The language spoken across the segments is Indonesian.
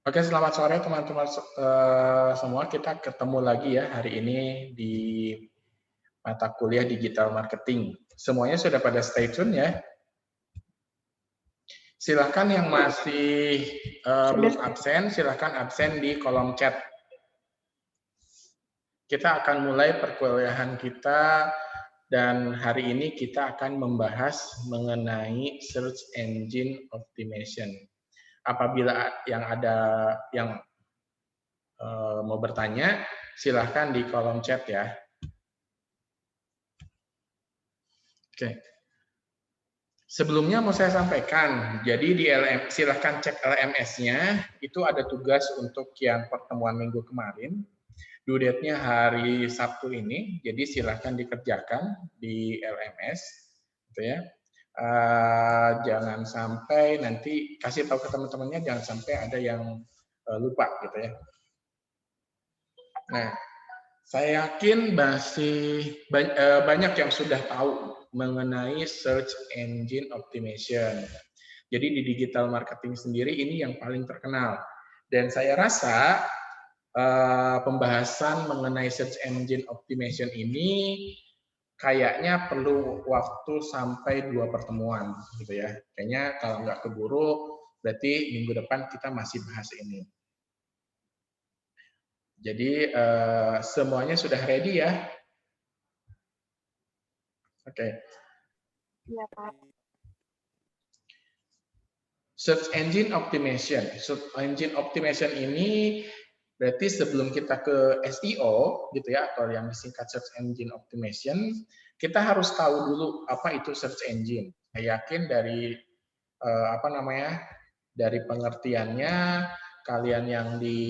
Oke, selamat sore teman-teman semua. Kita ketemu lagi ya hari ini di mata kuliah digital marketing. Semuanya sudah pada stay tune ya. Silahkan yang masih belum absen, silahkan absen di kolom chat. Kita akan mulai perkuliahan kita dan hari ini kita akan membahas mengenai search engine optimization. Apabila yang mau bertanya, silahkan di kolom chat ya. Oke. Sebelumnya mau saya sampaikan, jadi di silahkan cek LMS-nya, itu ada tugas untuk yang pertemuan minggu kemarin, due date-nya hari Sabtu ini, jadi silahkan dikerjakan di LMS, gitu ya. Jangan sampai nanti kasih tahu ke teman-temannya, jangan sampai ada yang lupa, gitu ya. Nah, saya yakin masih banyak yang sudah tahu mengenai search engine optimization. Jadi di digital marketing sendiri ini yang paling terkenal. Dan saya rasa pembahasan mengenai search engine optimization ini kayaknya perlu waktu sampai 2 pertemuan gitu ya. Kayaknya kalau nggak keburu berarti minggu depan kita masih bahas ini. Jadi semuanya sudah ready ya? Oke. Iya, Pak. Search engine optimization. Search engine optimization ini berarti sebelum kita ke SEO gitu ya, atau yang disingkat search engine optimization, kita harus tahu dulu apa itu search engine. Saya yakin dari dari pengertiannya kalian yang di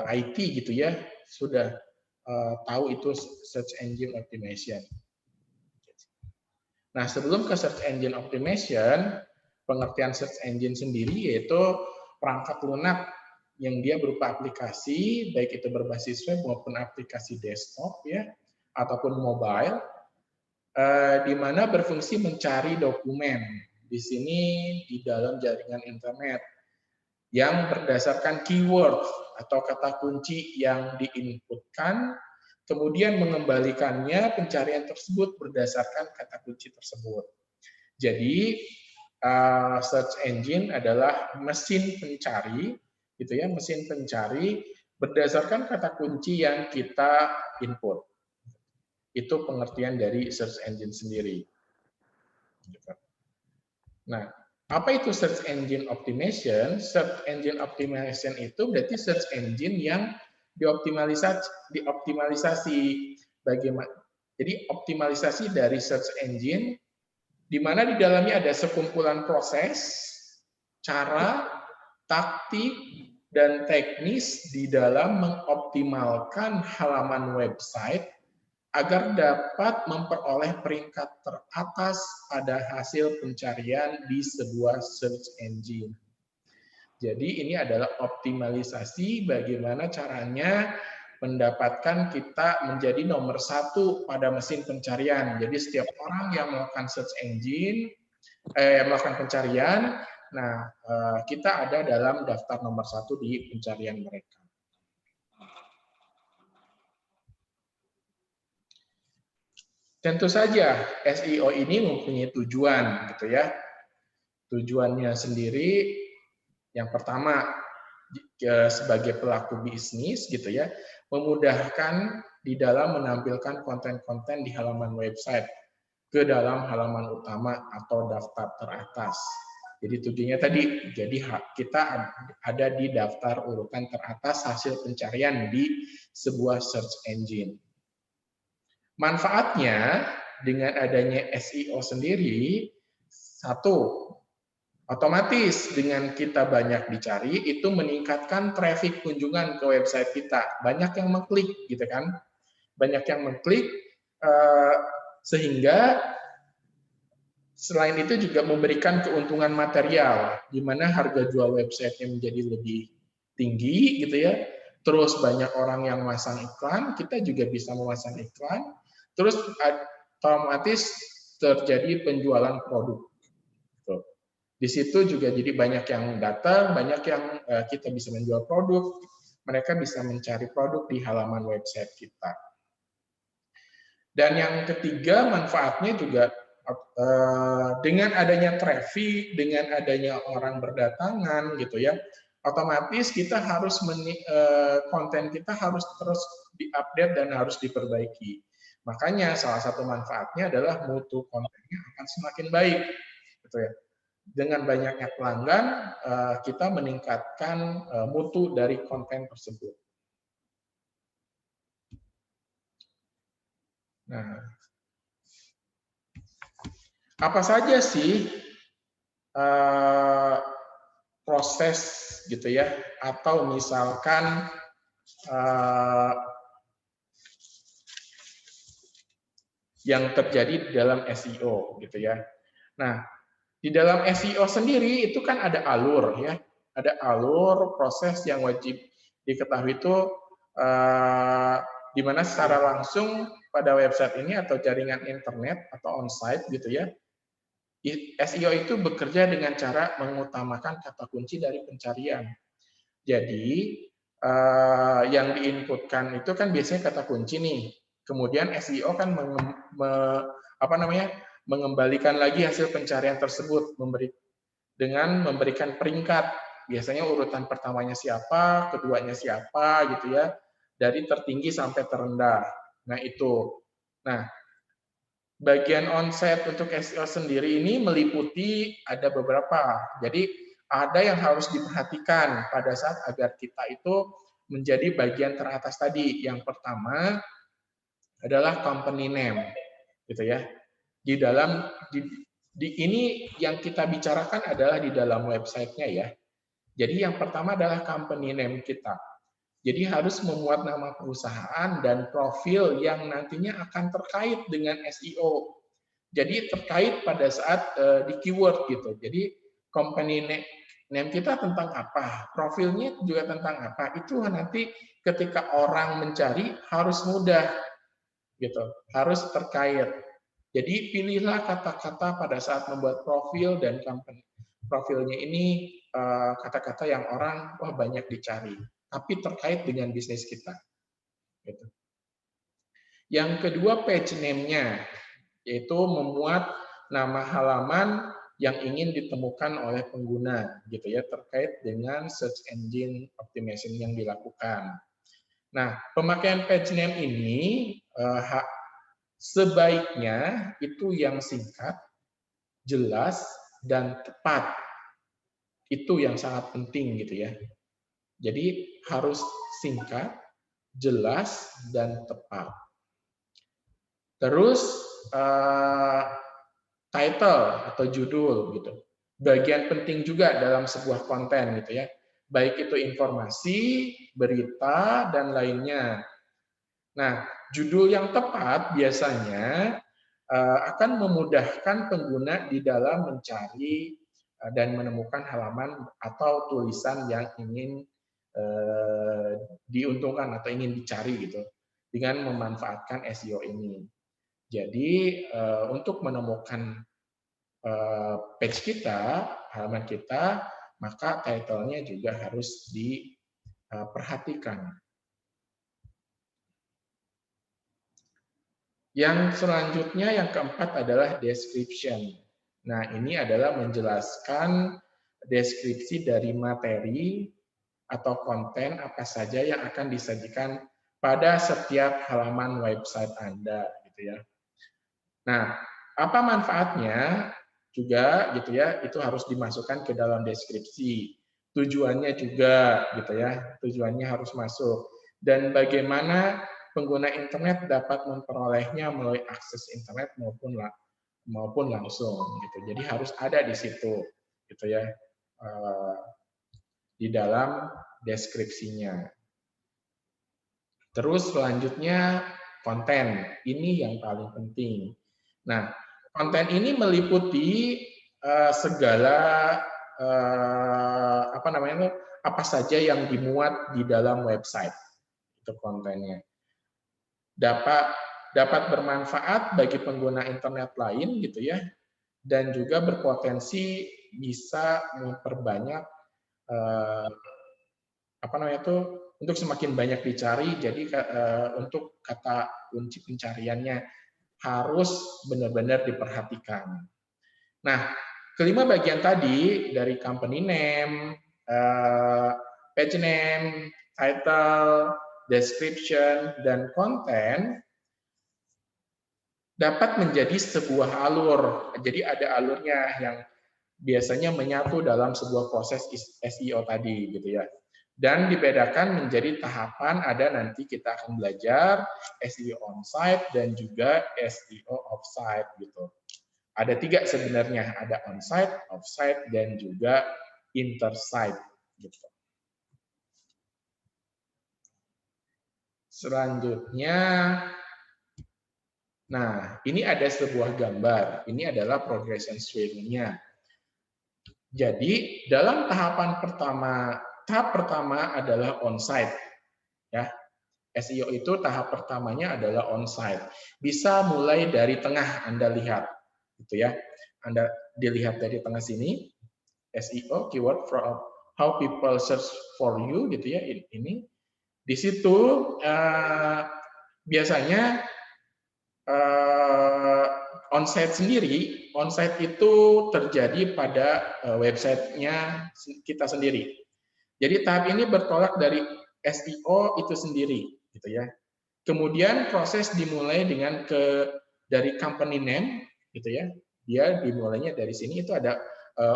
IT gitu ya sudah tahu itu search engine optimization. Nah, sebelum ke search engine optimization, pengertian search engine sendiri yaitu perangkat lunak yang dia berupa aplikasi, baik itu berbasis web maupun aplikasi desktop ya, ataupun mobile, di mana berfungsi mencari dokumen di sini di dalam jaringan internet yang berdasarkan keyword atau kata kunci yang diinputkan, kemudian mengembalikannya pencarian tersebut berdasarkan kata kunci tersebut. Jadi search engine adalah mesin pencari, gitu ya, mesin pencari berdasarkan kata kunci yang kita input. Itu pengertian dari search engine sendiri. Nah, apa itu search engine optimization? Search engine optimization itu berarti search engine yang dioptimalisasi bagaimana. Jadi optimalisasi dari search engine di mana di dalamnya ada sekumpulan proses, cara, taktik, dan teknis di dalam mengoptimalkan halaman website agar dapat memperoleh peringkat teratas pada hasil pencarian di sebuah search engine. Jadi ini adalah optimalisasi bagaimana caranya mendapatkan kita menjadi nomor 1 pada mesin pencarian. Jadi setiap orang yang melakukan search engine, melakukan pencarian, nah kita ada dalam daftar nomor 1 di pencarian mereka. Tentu saja SEO ini mempunyai tujuan, gitu ya. Tujuannya sendiri, yang pertama sebagai pelaku bisnis, gitu ya, memudahkan di dalam menampilkan konten-konten di halaman website ke dalam halaman utama atau daftar teratas. Jadi tujuannya tadi, jadi kita ada di daftar urutan teratas hasil pencarian di sebuah search engine. Manfaatnya dengan adanya SEO sendiri, satu, otomatis dengan kita banyak dicari, itu meningkatkan traffic kunjungan ke website kita. Banyak yang mengklik, gitu kan? Banyak yang mengklik, sehingga selain itu juga memberikan keuntungan material, di mana harga jual website-nya menjadi lebih tinggi, gitu ya. Terus banyak orang yang memasang iklan, kita juga bisa memasang iklan. Terus otomatis terjadi penjualan produk. Di situ juga jadi banyak yang datang, banyak yang kita bisa menjual produk, mereka bisa mencari produk di halaman website kita. Dan yang ketiga, manfaatnya juga dengan adanya traffic, dengan adanya orang berdatangan gitu ya, otomatis kita harus konten kita harus terus diupdate dan harus diperbaiki. Makanya salah satu manfaatnya adalah mutu kontennya akan semakin baik, gitu ya. Dengan banyaknya pelanggan, kita meningkatkan mutu dari konten tersebut. Nah, apa saja sih proses gitu ya, atau misalkan yang terjadi dalam SEO gitu ya. Nah, di dalam SEO sendiri itu kan ada alur ya, ada alur proses yang wajib diketahui itu di mana secara langsung pada website ini atau jaringan internet atau onsite gitu ya. SEO itu bekerja dengan cara mengutamakan kata kunci dari pencarian. Jadi yang diinputkan itu kan biasanya kata kunci nih. Kemudian SEO kan mengembalikan lagi hasil pencarian tersebut dengan memberikan peringkat. Biasanya urutan pertamanya siapa, keduanya siapa gitu ya, dari tertinggi sampai terendah. Nah itu. Nah, bagian onset untuk SEO sendiri ini meliputi ada beberapa. Jadi ada yang harus diperhatikan pada saat agar kita itu menjadi bagian teratas tadi. Yang pertama adalah company name, gitu ya. Di dalam ini yang kita bicarakan adalah di dalam websitenya ya. Jadi yang pertama adalah company name kita. Jadi harus memuat nama perusahaan dan profil yang nantinya akan terkait dengan SEO. Jadi terkait pada saat di keyword gitu. Jadi company name kita tentang apa, profilnya juga tentang apa. Itu nanti ketika orang mencari harus mudah gitu, harus terkait. Jadi pilihlah kata-kata pada saat membuat profil dan company profilnya ini kata-kata yang orang wah banyak dicari, tapi terkait dengan bisnis kita. Gitu. Yang kedua page name-nya, yaitu memuat nama halaman yang ingin ditemukan oleh pengguna, gitu ya, terkait dengan search engine optimization yang dilakukan. Nah, pemakaian page name ini sebaiknya itu yang singkat, jelas, dan tepat. Itu yang sangat penting gitu ya. Jadi harus singkat, jelas, dan tepat. Terus title atau judul gitu. Bagian penting juga dalam sebuah konten gitu ya. Baik itu informasi, berita, dan lainnya. Nah, judul yang tepat biasanya akan memudahkan pengguna di dalam mencari dan menemukan halaman atau tulisan yang ingin diuntungkan atau ingin dicari gitu dengan memanfaatkan SEO ini. Jadi untuk menemukan page kita, halaman kita, maka title-nya juga harus diperhatikan. Yang selanjutnya, yang keempat adalah description. Nah, ini adalah menjelaskan deskripsi dari materi atau konten apa saja yang akan disajikan pada setiap halaman website Anda, gitu ya. Nah, apa manfaatnya juga, gitu ya? Itu harus dimasukkan ke dalam deskripsi. Tujuannya juga, gitu ya. Tujuannya harus masuk. Dan bagaimana pengguna internet dapat memperolehnya melalui akses internet maupun langsung gitu. Jadi harus ada di situ gitu ya di dalam deskripsinya. Terus selanjutnya konten. Ini yang paling penting. Nah, konten ini meliputi segala apa saja yang dimuat di dalam website. Itu kontennya. Dapat bermanfaat bagi pengguna internet lain gitu ya, dan juga berpotensi bisa memperbanyak untuk semakin banyak dicari. Jadi untuk kata kunci pencariannya harus benar-benar diperhatikan. Nah, kelima bagian tadi dari company name, page name, title, description, dan konten dapat menjadi sebuah alur. Jadi ada alurnya yang biasanya menyatu dalam sebuah proses SEO tadi, gitu ya. Dan dibedakan menjadi tahapan, ada nanti kita akan belajar SEO on-site dan juga SEO off-site gitu. Ada 3 sebenarnya, ada on-site, off-site, dan juga inter-site gitu. Selanjutnya, nah ini ada sebuah gambar, ini adalah progression wheel-nya. Jadi dalam tahap pertama adalah on-site, ya. SEO itu tahap pertamanya adalah on-site. Bisa mulai dari tengah Anda lihat, gitu ya. Anda dilihat dari tengah sini, SEO keyword from how people search for you, gitu ya. Ini di situ biasanya on-site sendiri, on-site itu terjadi pada websitenya kita sendiri. Jadi tahap ini bertolak dari SEO itu sendiri, gitu ya. Kemudian proses dimulai dengan dari company name, gitu ya. Dia dimulainya dari sini, itu ada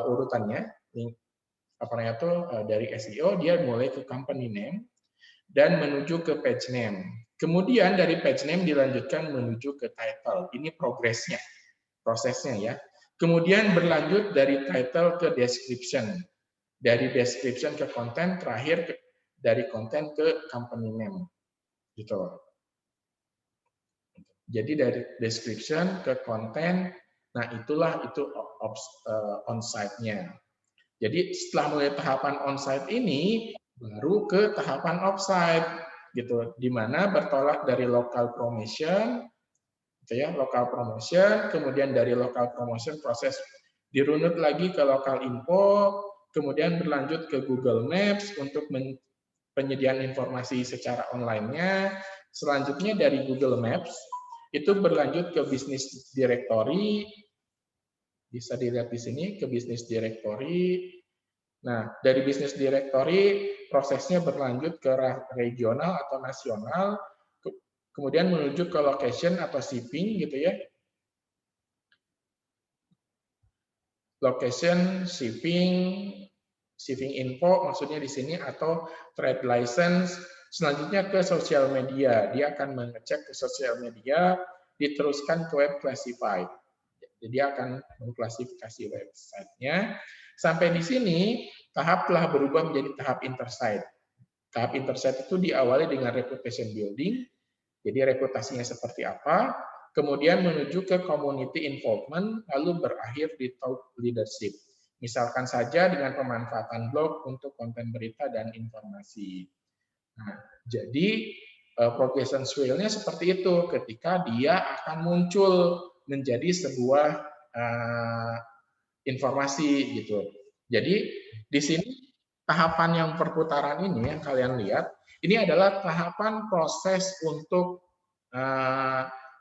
urutannya. Dari SEO dia mulai ke company name dan menuju ke page name. Kemudian dari page name dilanjutkan menuju ke title. Ini progresnya, prosesnya ya. Kemudian berlanjut dari title ke description. Dari description ke konten, terakhir dari konten ke company name. Gitu. Jadi dari description ke konten, nah itulah itu on-site-nya. Jadi setelah mulai tahapan on-site ini, baru ke tahapan off-site, gitu, di mana bertolak dari local promotion, gitu ya, local promotion, kemudian dari local promotion proses dirunut lagi ke local info, kemudian berlanjut ke Google Maps untuk penyediaan informasi secara online-nya, selanjutnya dari Google Maps itu berlanjut ke business directory, bisa dilihat di sini ke business directory. Nah, dari business directory prosesnya berlanjut ke regional atau nasional, kemudian menuju ke location atau shipping gitu ya. Location, shipping info maksudnya di sini, atau trade license. Selanjutnya ke sosial media. Dia akan mengecek ke sosial media, diteruskan ke web classified. Jadi dia akan mengklasifikasi website-nya. Sampai di sini, tahap telah berubah menjadi tahap intersite. Tahap intersite itu diawali dengan reputation building, jadi reputasinya seperti apa, kemudian menuju ke community involvement, lalu berakhir di thought leadership. Misalkan saja dengan pemanfaatan blog untuk konten berita dan informasi. Nah, jadi progression wheel-nya seperti itu, ketika dia akan muncul menjadi sebuah informasi gitu. Jadi di sini tahapan yang perputaran ini yang kalian lihat, ini adalah tahapan proses untuk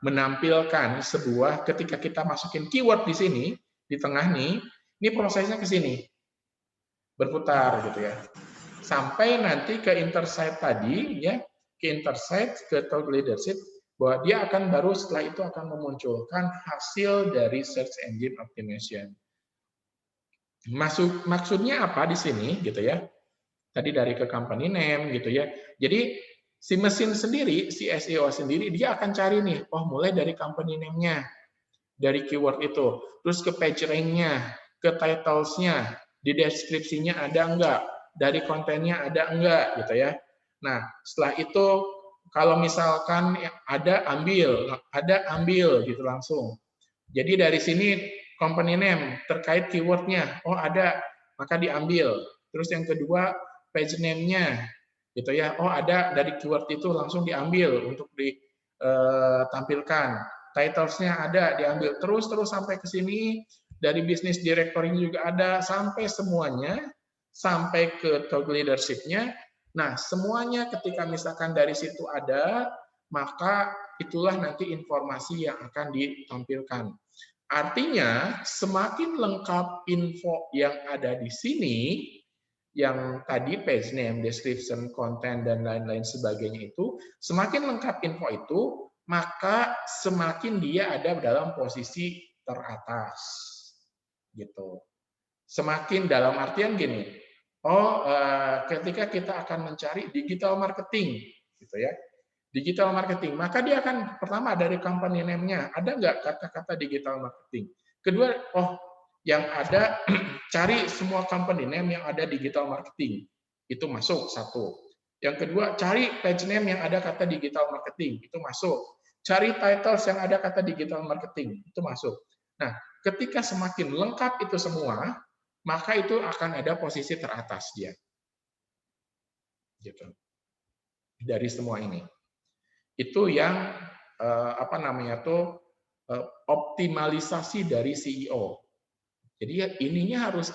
menampilkan sebuah, ketika kita masukin keyword di sini, di tengah nih, ini prosesnya ke sini, berputar gitu ya. Sampai nanti ke intersite tadi, ya, ke intersite, ke thought leadership, bahwa dia akan baru setelah itu akan memunculkan hasil dari search engine optimization. Maksudnya apa di sini gitu ya? Tadi dari ke company name gitu ya. Jadi si mesin sendiri, si SEO sendiri dia akan cari nih, oh mulai dari company name-nya, dari keyword itu, terus ke page rank-nya, ke titles-nya, di deskripsinya ada enggak, dari kontennya ada enggak gitu ya. Nah, setelah itu kalau misalkan ada ambil gitu langsung. Jadi dari sini company name terkait keywordnya, oh ada, maka diambil. Terus yang kedua page name-nya, gitu ya, oh ada dari keyword itu langsung diambil untuk ditampilkan. Titles-nya ada, diambil terus sampai ke sini, dari bisnis directory juga ada, sampai semuanya, sampai ke thought leadership-nya. Nah, semuanya ketika misalkan dari situ ada, maka itulah nanti informasi yang akan ditampilkan. Artinya, semakin lengkap info yang ada di sini, yang tadi page name, description, content, dan lain-lain sebagainya itu, semakin lengkap info itu, maka semakin dia ada dalam posisi teratas. Gitu. Semakin dalam artian gini, ketika kita akan mencari digital marketing, gitu ya, digital marketing, maka dia akan pertama dari company name-nya, ada nggak kata-kata digital marketing? Kedua, yang ada cari semua company name yang ada digital marketing, itu masuk satu. Yang kedua, cari page name yang ada kata digital marketing, itu masuk. Cari titles yang ada kata digital marketing, itu masuk. Nah, ketika semakin lengkap itu semua, maka itu akan ada posisi teratas dia. Gitu. Dari semua ini. Itu yang optimalisasi dari CEO. Jadi ya ininya harus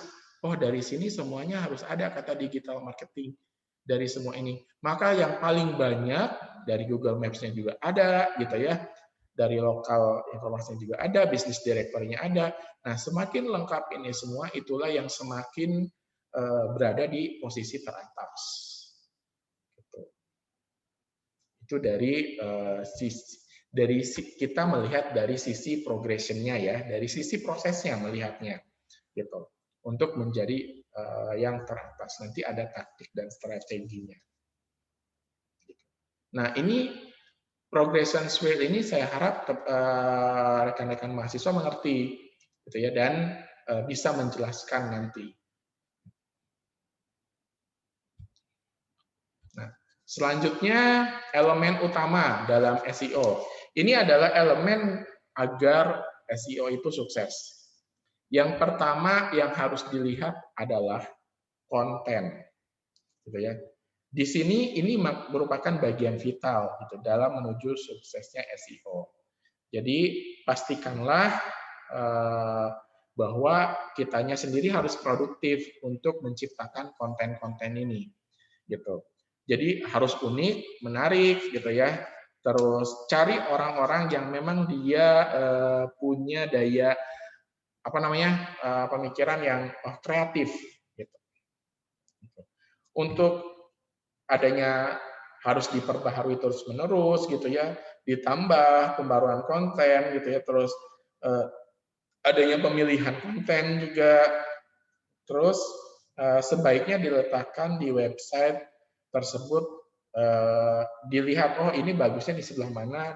dari sini semuanya harus ada kata digital marketing dari semua ini. Maka yang paling banyak dari Google Maps-nya juga ada gitu ya. Dari lokal informasinya juga ada, bisnis directory-nya ada. Nah, semakin lengkap ini semua, itulah yang semakin berada di posisi teratas. Gitu. Itu dari kita melihat dari sisi progression-nya ya, dari sisi prosesnya melihatnya, gitu. Untuk menjadi yang teratas, nanti ada taktik dan strateginya. Nah, ini progression wheel ini saya harap rekan-rekan mahasiswa mengerti, gitu ya, dan bisa menjelaskan nanti. Nah, selanjutnya elemen utama dalam SEO. Ini adalah elemen agar SEO itu sukses. Yang pertama yang harus dilihat adalah konten, gitu ya. Di sini ini merupakan bagian vital gitu dalam menuju suksesnya SEO. Jadi pastikanlah bahwa kitanya sendiri harus produktif untuk menciptakan konten-konten ini, gitu. Jadi harus unik, menarik, gitu ya. Terus cari orang-orang yang memang dia punya daya pemikiran yang kreatif, gitu. Untuk adanya harus diperbaharui terus-menerus gitu ya, ditambah pembaruan konten gitu ya, terus adanya pemilihan konten juga, terus sebaiknya diletakkan di website tersebut, dilihat ini bagusnya di sebelah mana,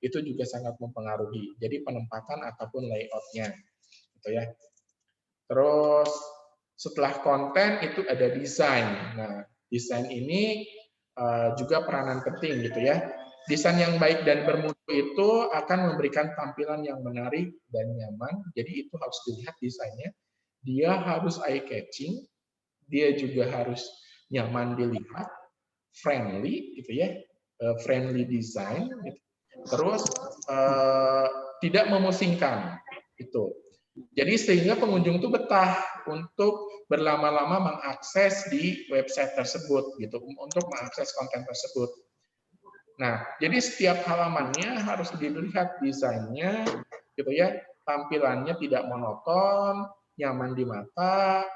itu juga sangat mempengaruhi. Jadi penempatan ataupun layout-nya, gitu ya. Terus setelah konten itu ada desain. Nah, desain ini juga peranan penting gitu ya. Desain yang baik dan bermutu itu akan memberikan tampilan yang menarik dan nyaman. Jadi itu harus dilihat desainnya. Dia harus eye catching, dia juga harus nyaman dilihat, friendly gitu ya, friendly design. Gitu. Terus tidak memusingkan itu. Jadi sehingga pengunjung itu betah untuk berlama-lama mengakses di website tersebut gitu, untuk mengakses konten tersebut. Nah, jadi setiap halamannya harus dilihat desainnya gitu ya, tampilannya tidak monoton, nyaman di mata.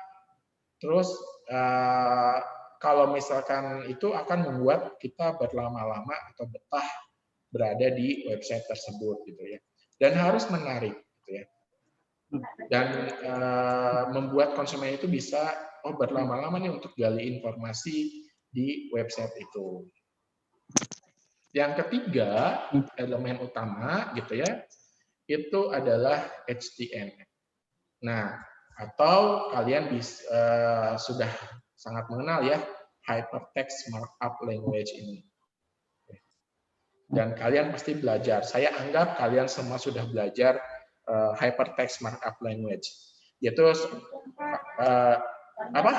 Terus kalau misalkan itu akan membuat kita berlama-lama atau betah berada di website tersebut gitu ya. Dan harus menarik gitu ya. Dan membuat konsumen itu bisa berlama-lama nih untuk gali informasi di website itu. Yang ketiga, elemen utama gitu ya, itu adalah HTML. Nah, atau kalian sudah sangat mengenal ya Hypertext Markup Language ini. Dan kalian pasti belajar. Saya anggap kalian semua sudah belajar Hypertext Markup Language. Yaitu apa?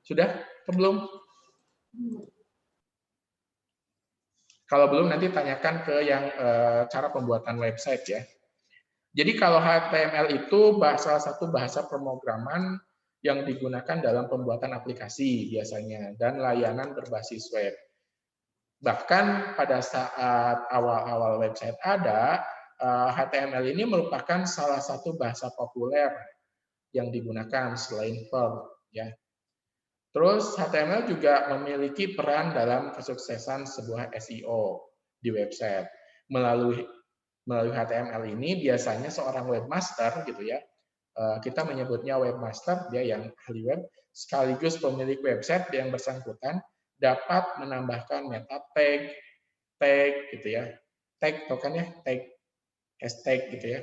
Sudah? Belum? Kalau belum nanti tanyakan ke yang cara pembuatan website ya. Jadi kalau HTML itu salah satu bahasa pemrograman yang digunakan dalam pembuatan aplikasi biasanya dan layanan berbasis web. Bahkan pada saat awal-awal website ada, HTML ini merupakan salah satu bahasa populer yang digunakan selain Perl, ya. Terus HTML juga memiliki peran dalam kesuksesan sebuah SEO di website. Melalui HTML ini biasanya seorang webmaster gitu ya, kita menyebutnya webmaster, dia yang ahli web, sekaligus pemilik website yang bersangkutan dapat menambahkan meta tag, tag gitu ya, tag token ya, tag, hashtag gitu ya,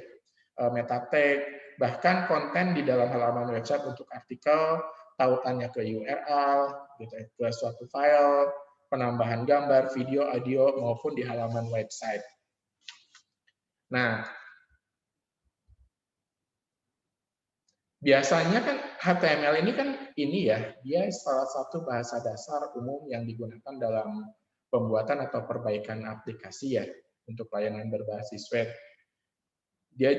meta tag, bahkan konten di dalam halaman website untuk artikel, tautannya ke URL, gitu ya, ke suatu file, penambahan gambar, video, audio maupun di halaman website. Nah, biasanya kan HTML ini kan ini ya, dia salah satu bahasa dasar umum yang digunakan dalam pembuatan atau perbaikan aplikasi ya untuk layanan berbasis web. Dia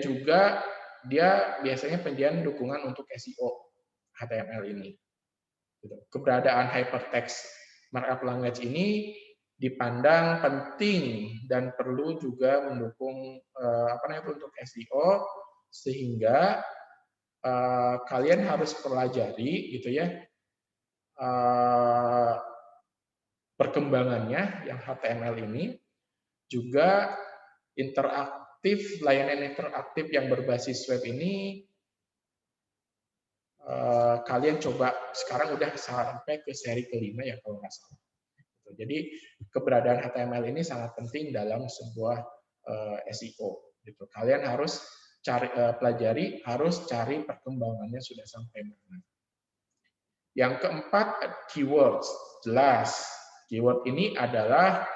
biasanya penyediaan dukungan untuk SEO HTML ini. Keberadaan hypertext markup language ini dipandang penting dan perlu juga mendukung untuk SEO sehingga kalian harus pelajari gitu ya perkembangannya yang HTML ini, juga layanan interaktif yang berbasis web ini kalian coba sekarang udah sampai ke seri kelima ya kalau nggak salah. Jadi keberadaan HTML ini sangat penting dalam sebuah SEO. Gitu. Kalian harus pelajari, harus cari perkembangannya sudah sampai mana. Yang keempat, keywords. Jelas, keyword ini adalah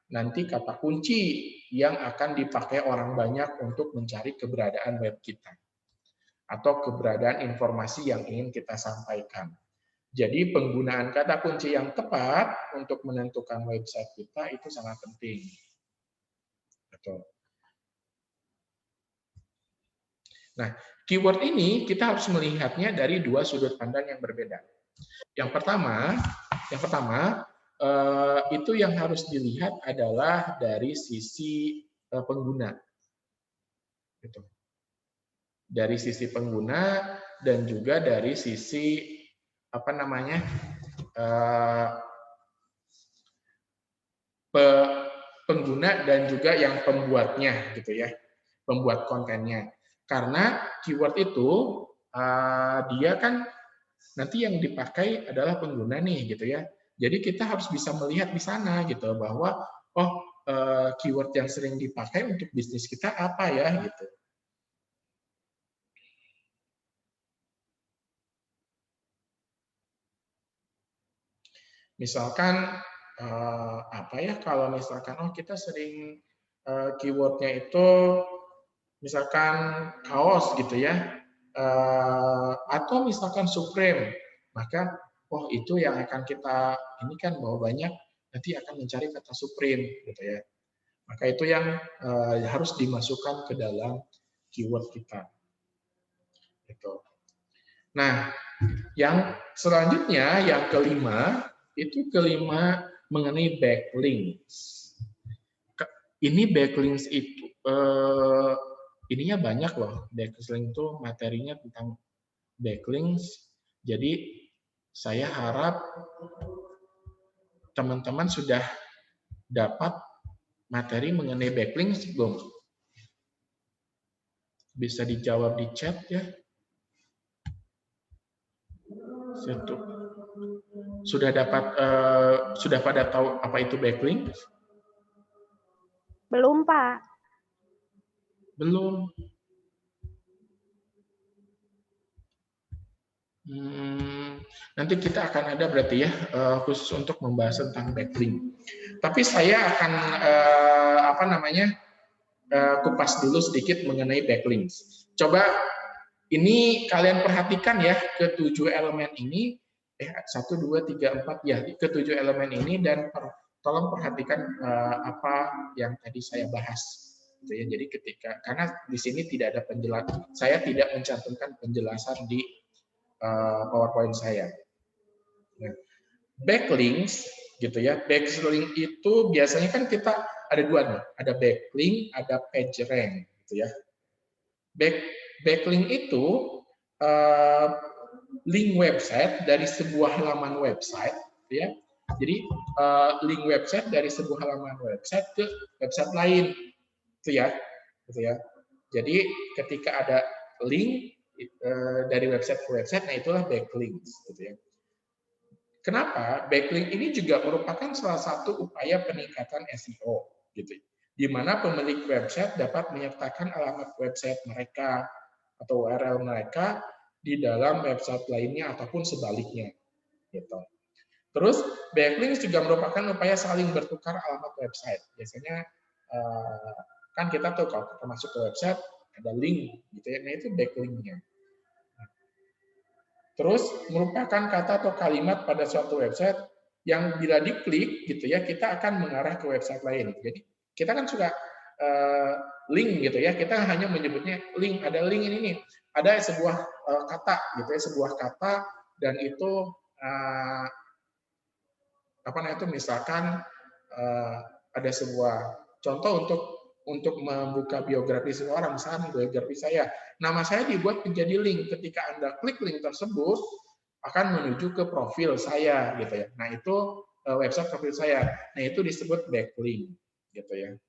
nanti kata kunci yang akan dipakai orang banyak untuk mencari keberadaan web kita atau keberadaan informasi yang ingin kita sampaikan. Jadi penggunaan kata kunci yang tepat untuk menentukan website kita itu sangat penting. Betul. Nah, keyword ini kita harus melihatnya dari dua sudut pandang yang berbeda. Yang pertama itu yang harus dilihat adalah dari sisi pengguna. Gitu. Dari sisi pengguna dan juga dari sisi pengguna dan juga yang pembuatnya gitu ya, pembuat kontennya. Karena keyword itu dia kan nanti yang dipakai adalah pengguna nih gitu ya. Jadi kita harus bisa melihat di sana gitu bahwa keyword yang sering dipakai untuk bisnis kita apa ya gitu. Misalkan kalau misalkan kita sering keywordnya itu misalkan kaos gitu ya, atau misalkan Supreme, maka itu yang akan kita ini kan bahwa banyak nanti akan mencari kata Supreme gitu ya. Maka itu yang harus dimasukkan ke dalam keyword kita. Gitu. Nah, yang selanjutnya yang kelima mengenai backlinks. Ini backlinks itu ininya banyak loh. Backlinks itu materinya tentang backlinks. Jadi saya harap teman-teman sudah dapat materi mengenai backlinks belum? Bisa dijawab di chat ya. Sudah pada tahu apa itu backlink? Belum, Pak. Belum. Nanti kita akan ada berarti ya khusus untuk membahas tentang backlink. Tapi saya akan kupas dulu sedikit mengenai backlinks. Coba ini kalian perhatikan ya ketujuh elemen ini 1, 2, 3, 4 ya ketujuh elemen ini dan tolong perhatikan apa yang tadi saya bahas. gitu ya. Jadi karena di sini tidak ada penjelasan, saya tidak mencantumkan penjelasan di PowerPoint saya. Nah, backlinks gitu ya. Backlink itu biasanya kan kita ada dua nih, ada backlink, ada page rank gitu ya. Backlink itu uh, link website dari sebuah halaman website gitu ya. Jadi link website dari sebuah halaman website ke website lain itu ya. Gitu ya. Jadi ketika ada link dari website ke website, nah itulah backlinks gitu ya. Kenapa? Backlink ini juga merupakan salah satu upaya peningkatan SEO, gitu. Di mana pemilik website dapat menyertakan alamat website mereka atau URL mereka di dalam website lainnya ataupun sebaliknya, gitu. Terus backlinks juga merupakan upaya saling bertukar alamat website. Biasanya kan kita tuh kalau kita masuk ke website ada link, gitu ya. Nah itu backlinknya. Terus merupakan kata atau kalimat pada suatu website yang bila diklik gitu ya kita akan mengarah ke website lain. Jadi kita kan suka link gitu ya, kita hanya menyebutnya link, ada link ini nih, ada sebuah kata gitu ya, sebuah kata dan itu apa namanya itu misalkan ada sebuah contoh untuk membuka biografi seseorang, misalnya biografi saya, nama saya dibuat menjadi link. Ketika Anda klik link tersebut, akan menuju ke profil saya, gitu ya. Nah itu website profil saya. Nah itu disebut backlink, gitu ya.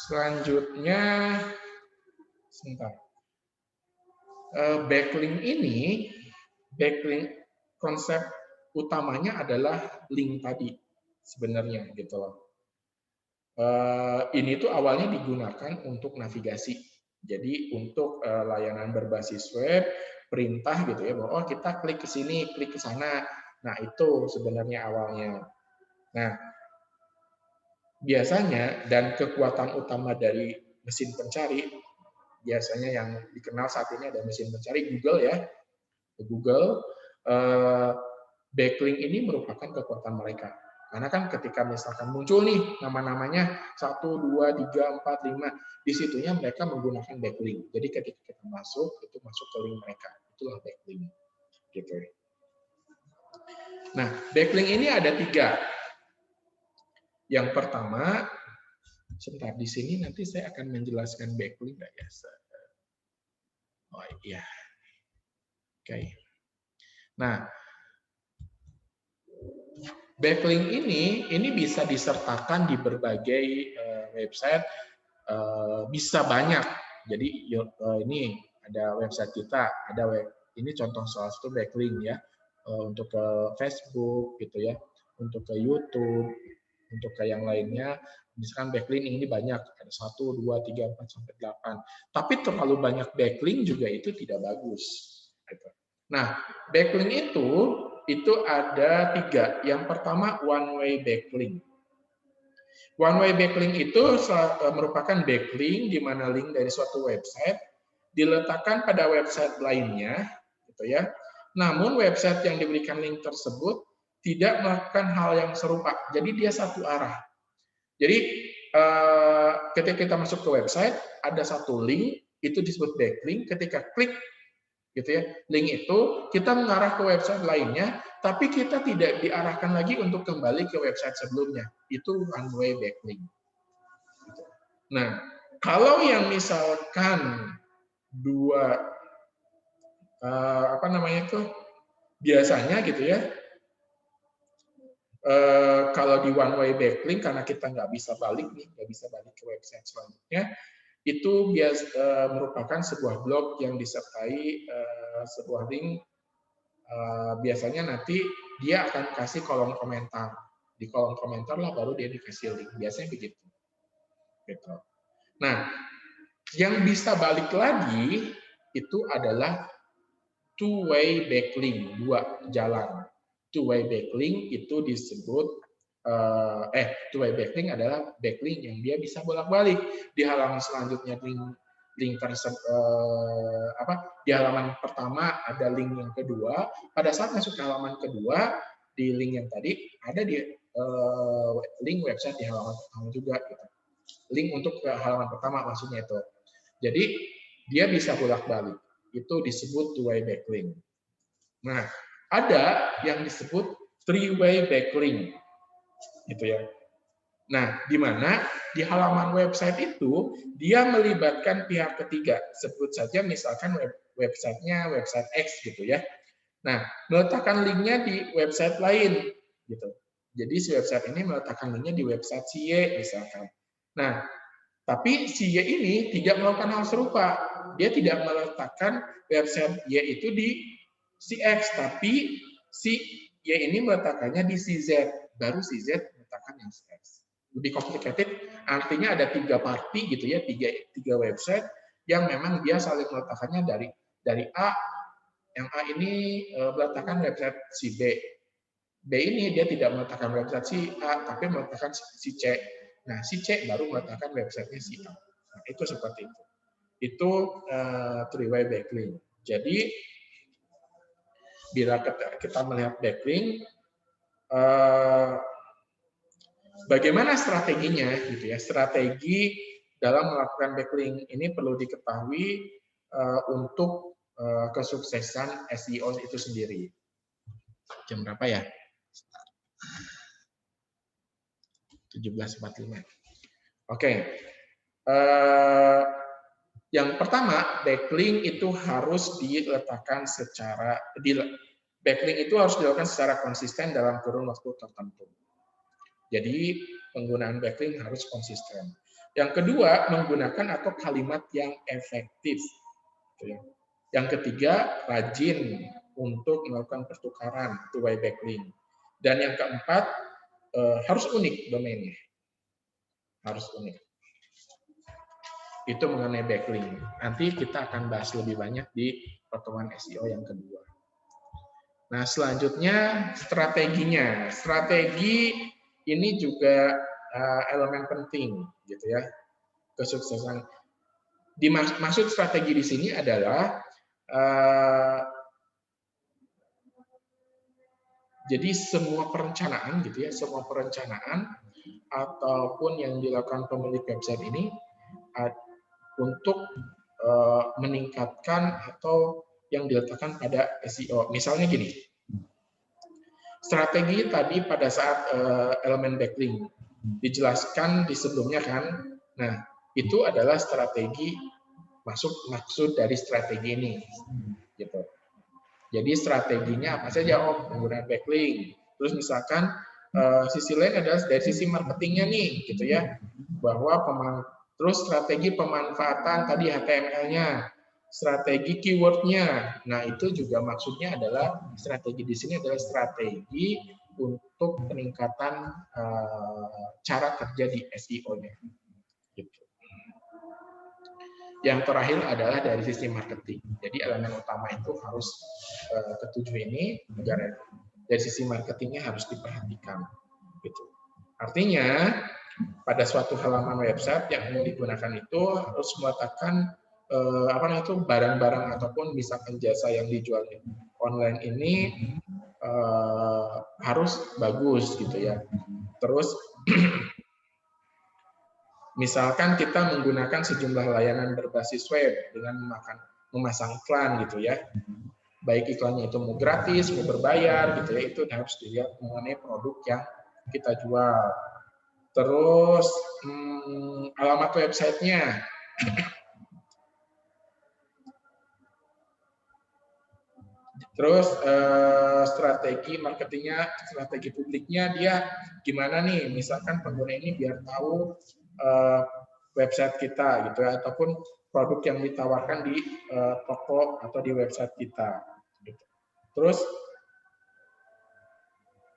Selanjutnya, sebentar. Backlink ini, backlink konsep utamanya adalah link tadi sebenarnya, gitu loh. Ini tuh awalnya digunakan untuk navigasi. Jadi untuk layanan berbasis web, perintah gitu ya, bahwa oh kita klik ke sini, klik ke sana. Nah itu sebenarnya awalnya. Nah biasanya dan kekuatan utama dari mesin pencari, biasanya yang dikenal saat ini ada mesin pencari Google ya, Google, backlink ini merupakan kekuatan mereka. Karena kan ketika misalkan muncul nih nama-namanya 1, 2, 3, 4, 5, di situnya mereka menggunakan backlink. Jadi ketika kita masuk, itu masuk ke link mereka. Itulah backlink. Gitu. Nah, backlink ini ada 3. Yang pertama, sebentar di sini nanti saya akan menjelaskan backlink nggak ya? Oh iya. Oke. Nah, backlink ini bisa disertakan di berbagai website, bisa banyak. Jadi ini ada website kita, ada ini contoh salah satu backlink ya, untuk ke Facebook gitu ya, untuk ke YouTube, untuk ke yang lainnya. Misalkan backlink ini banyak, ada 1, 2, 3, 4, sampai 8. Tapi terlalu banyak backlink juga itu tidak bagus. Nah, backlink itu ada 3. Yang pertama one way backlink. One way backlink itu merupakan backlink di mana link dari suatu website diletakkan pada website lainnya, gitu ya. Namun website yang diberikan link tersebut tidak melakukan hal yang serupa. Jadi dia satu arah. Jadi ketika kita masuk ke website ada satu link itu disebut backlink. Ketika klik gitu ya link itu kita mengarah ke website lainnya tapi kita tidak diarahkan lagi untuk kembali ke website sebelumnya, itu one way backlink. Nah kalau yang misalkan dua apa namanya itu biasanya gitu ya, kalau di one way backlink karena kita nggak bisa balik ke website selanjutnya, itu merupakan sebuah blog yang disertai sebuah link. Biasanya nanti dia akan kasih kolom komentar. Di kolom komentar lah baru dia dikasih link. Biasanya begitu. Gitu. Nah, yang bisa balik lagi itu adalah two-way backlink, 2 jalan. Two-way backlink itu disebut two-way backlink adalah backlink yang dia bisa bolak-balik di halaman selanjutnya link di halaman pertama ada link yang kedua, pada saat masuk ke halaman kedua di link yang tadi ada di link website di halaman pertama juga gitu. Link untuk ke halaman pertama maksudnya itu. Jadi dia bisa bolak-balik. Itu disebut two-way backlink. Nah, ada yang disebut three-way backlink. Gitu ya. Nah, di mana di halaman website itu dia melibatkan pihak ketiga. Sebut saja misalkan websitenya website X gitu ya. Nah, meletakkan linknya di website lain gitu. Jadi si website ini meletakkan linknya di website si Y misalkan. Nah, tapi si Y ini tidak melakukan hal serupa. Dia tidak meletakkan website Y itu di si X, tapi si Y ini meletakkannya di si Z. Baru si Z meletakkan yang si X. Lebih complicated, artinya ada 3 party gitu ya, tiga website yang memang dia saling meletakkannya dari A. Yang A ini meletakkan website si B. B ini dia tidak meletakkan website si A, tapi meletakkan si C. Nah, si C baru meletakkan websitenya si A. Nah, itu seperti itu. Itu three-way backlink. Jadi, bila kita melihat backlink, bagaimana strateginya gitu ya? Strategi dalam melakukan backlink ini perlu diketahui untuk kesuksesan SEO itu sendiri. Jam berapa ya? 17.45. Oke. Yang pertama, backlink itu harus diletakkan backlink itu harus dilakukan secara konsisten dalam kurun waktu tertentu. Jadi penggunaan backlink harus konsisten. Yang kedua, menggunakan atau kalimat yang efektif. Yang ketiga, rajin untuk melakukan pertukaran two-way backlink. Dan yang keempat, harus unik domainnya. Harus unik. Itu mengenai backlink. Nanti kita akan bahas lebih banyak di pertemuan SEO yang kedua. Nah, selanjutnya strateginya. Strategi ini juga elemen penting, gitu ya, kesuksesan. Maksud strategi di sini adalah jadi semua perencanaan, gitu ya, semua perencanaan ataupun yang dilakukan pemilik website ini untuk meningkatkan atau yang diletakkan pada SEO. Misalnya gini, strategi tadi pada saat elemen backlink dijelaskan di sebelumnya kan. Nah, itu adalah strategi maksud dari strategi ini gitu. Jadi strateginya apa saja? Penggunaan backlink. Terus misalkan sisi lain adalah dari sisi marketingnya nih gitu ya. Bahwa terus strategi pemanfaatan tadi HTML-nya, strategi keyword-nya. Nah, itu juga maksudnya adalah strategi di sini adalah strategi untuk peningkatan cara kerja di SEO-nya. Gitu. Yang terakhir adalah dari sisi marketing. Jadi elemen utama itu harus ketujuh ini, dari sisi marketingnya harus diperhatikan. Gitu. Artinya pada suatu halaman website yang digunakan itu harus meletakkan barang-barang ataupun misalkan jasa yang dijual online ini harus bagus gitu ya. Terus misalkan kita menggunakan sejumlah layanan berbasis web dengan memasang iklan gitu ya. Baik iklannya itu mau gratis, mau berbayar gitu ya, itu harus dilihat mengenai produk yang kita jual. Terus alamat websitenya. Terus strategi marketingnya, strategi publiknya dia gimana nih? Misalkan pengguna ini biar tahu website kita gitu ya, ataupun produk yang ditawarkan di toko atau di website kita. Gitu. Terus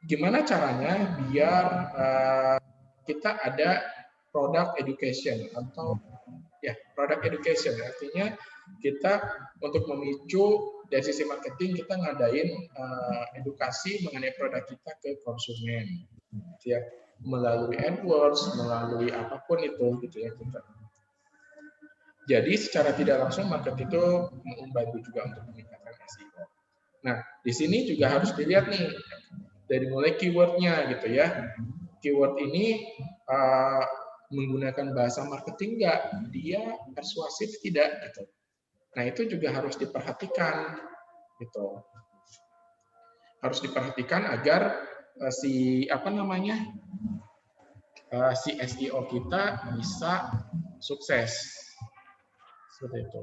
gimana caranya biar kita ada product education atau ya product education, artinya kita untuk memicu dari sisi marketing kita ngadain edukasi mengenai produk kita ke konsumen, gitu ya, melalui AdWords, melalui apapun itu, gitu ya kita. Jadi secara tidak langsung market itu membantu juga untuk meningkatkan SEO. Nah, di sini juga harus dilihat nih Dari mulai keywordnya gitu ya. Keyword ini menggunakan bahasa marketing nggak? Dia persuasif tidak gitu. Nah itu juga harus diperhatikan gitu. Harus diperhatikan agar si SEO kita bisa sukses seperti itu.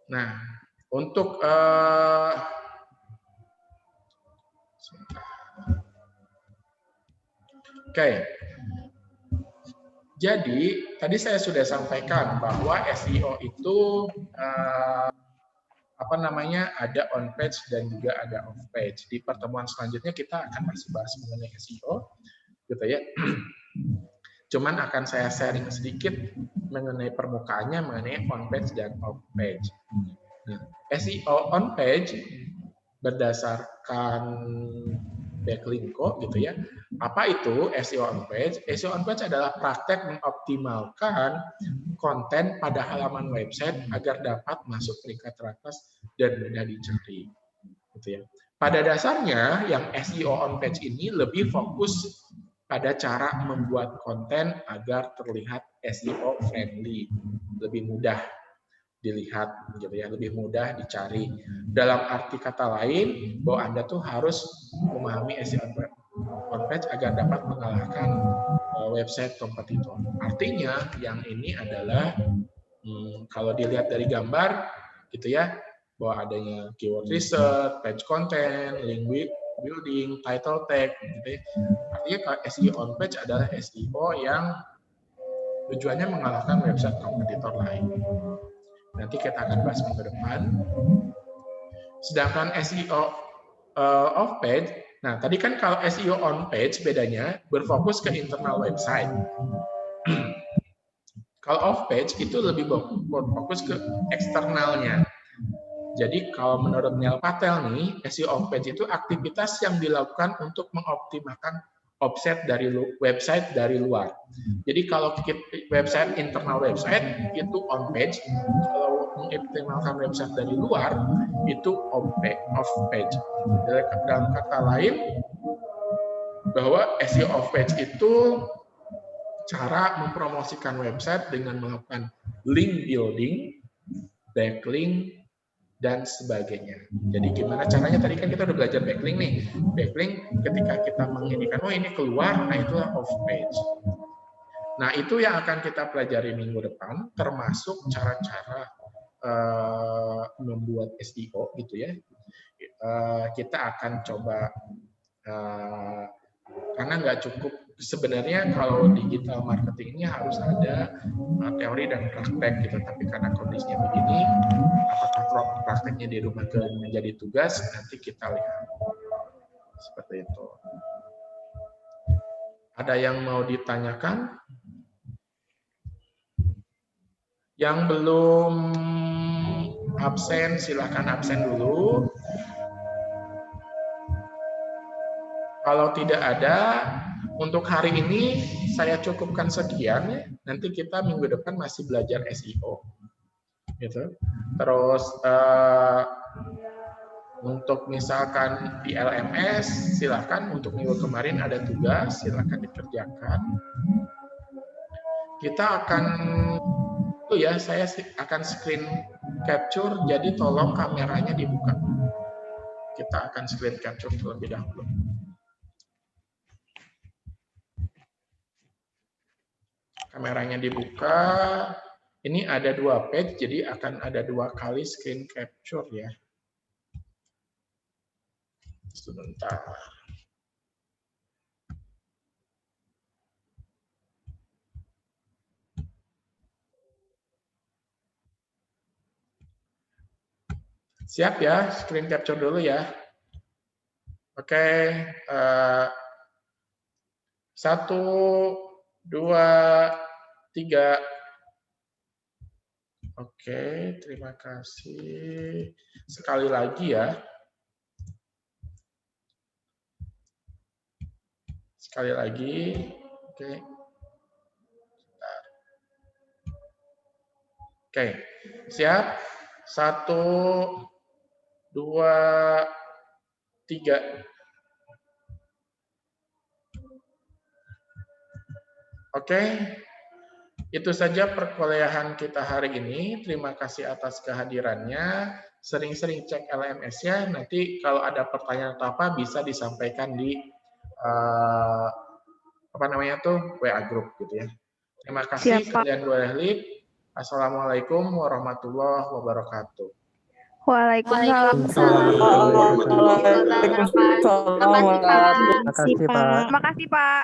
Nah, untuk jadi tadi saya sudah sampaikan bahwa SEO itu ada on page dan juga ada off page. Di pertemuan selanjutnya kita akan masih bahas mengenai SEO, gitu ya. Cuman akan saya sharing sedikit mengenai permukaannya, mengenai on page dan off page. Nah, SEO on page berdasarkan Backlinko gitu ya. Apa itu SEO on page? SEO on page adalah praktek mengoptimalkan konten pada halaman website agar dapat masuk peringkat teratas dan mudah dicari. Gitu ya. Pada dasarnya yang SEO on page ini lebih fokus pada cara membuat konten agar terlihat SEO friendly, lebih mudah dilihat gitu ya, lebih mudah dicari. Dalam arti kata lain, bahwa Anda tuh harus memahami SEO on page agar dapat mengalahkan website kompetitor. Artinya yang ini adalah kalau dilihat dari gambar gitu ya, bahwa adanya keyword research, page content, link building, title tag gitu ya. Artinya SEO on page adalah SEO yang tujuannya mengalahkan website kompetitor lain. Nanti kita akan bahas minggu depan. Sedangkan SEO off page, nah tadi kan kalau SEO on page bedanya berfokus ke internal website. Kalau off page itu lebih berfokus ke eksternalnya. Jadi kalau menurut Neil Patel nih, SEO off page itu aktivitas yang dilakukan untuk mengoptimalkan offset dari website dari luar. Jadi kalau website internal website itu on page, kalau mengoptimalkan website dari luar itu off page. Dalam kata lain, bahwa SEO off page itu cara mempromosikan website dengan melakukan link building, backlink, dan sebagainya. Jadi gimana caranya? Tadi kan kita udah belajar backlink nih. Backlink ketika kita menginginkan, oh ini keluar, nah itulah off page. Nah itu yang akan kita pelajari minggu depan, termasuk cara-cara membuat SEO gitu ya. Kita akan coba karena nggak cukup sebenarnya kalau digital marketing ini harus ada teori dan praktek gitu, tapi karena kondisinya begini, apakah prakteknya di rumah menjadi tugas, nanti kita lihat seperti itu. Ada yang mau ditanyakan? Yang belum absen silahkan absen dulu. Kalau tidak ada, untuk hari ini saya cukupkan sekian. Nanti kita minggu depan masih belajar SEO. Gitu. Terus untuk misalkan di LMS, silakan untuk minggu kemarin ada tugas, silakan dikerjakan. Kita akan, saya akan screen capture, jadi tolong kameranya dibuka. Kita akan screen capture terlebih dahulu. Kameranya dibuka. Ini ada 2 page, jadi akan ada 2 kali screen capture ya. Sebentar. Siap ya, screen capture dulu ya. Oke, 1, 2, 3. Oke, terima kasih. Sekali lagi ya. Sekali lagi. Oke. Oke, siap. 1, 2, 3. Oke, itu saja perkuliahan kita hari ini. Terima kasih atas kehadirannya. Sering-sering cek LMS ya. Nanti kalau ada pertanyaan atau apa bisa disampaikan di WA group gitu ya. Terima kasih. Siap, Pak. Kalian dua ahli. Assalamualaikum warahmatullahi wabarakatuh. Waalaikumsalam. Waalaikumsalam. Terima kasih, Pak. Terima kasih, Pak. Terima kasih, Pak.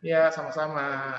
Ya, sama-sama.